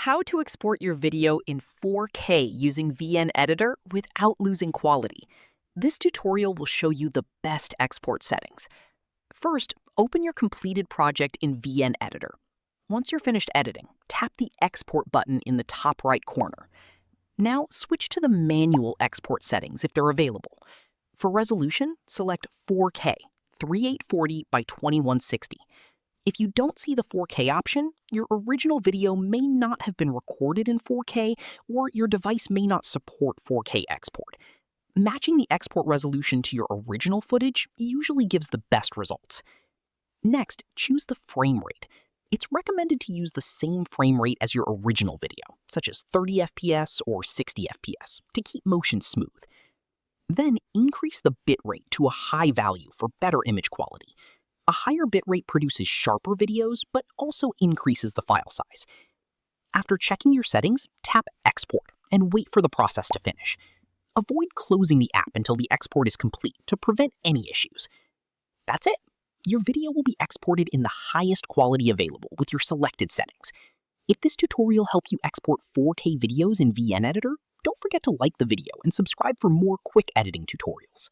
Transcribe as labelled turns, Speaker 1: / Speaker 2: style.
Speaker 1: How to export your video in 4K using VN Editor without losing quality. This tutorial will show you the best export settings. First, open your completed project in VN Editor. Once you're finished editing, tap the Export button in the top right corner. Now switch to the manual export settings if they're available. For resolution, select 4K, 3840 by 2160. If you don't see the 4K option, your original video may not have been recorded in 4K, or your device may not support 4K export. Matching the export resolution to your original footage usually gives the best results. Next, choose the frame rate. It's recommended to use the same frame rate as your original video, such as 30 FPS or 60 FPS, to keep motion smooth. Then increase the bitrate to a high value for better image quality. A higher bitrate produces sharper videos, but also increases the file size. After checking your settings, tap Export and wait for the process to finish. Avoid closing the app until the export is complete to prevent any issues. That's it. Your video will be exported in the highest quality available with your selected settings. If this tutorial helped you export 4K videos in VN Editor, don't forget to like the video and subscribe for more quick editing tutorials.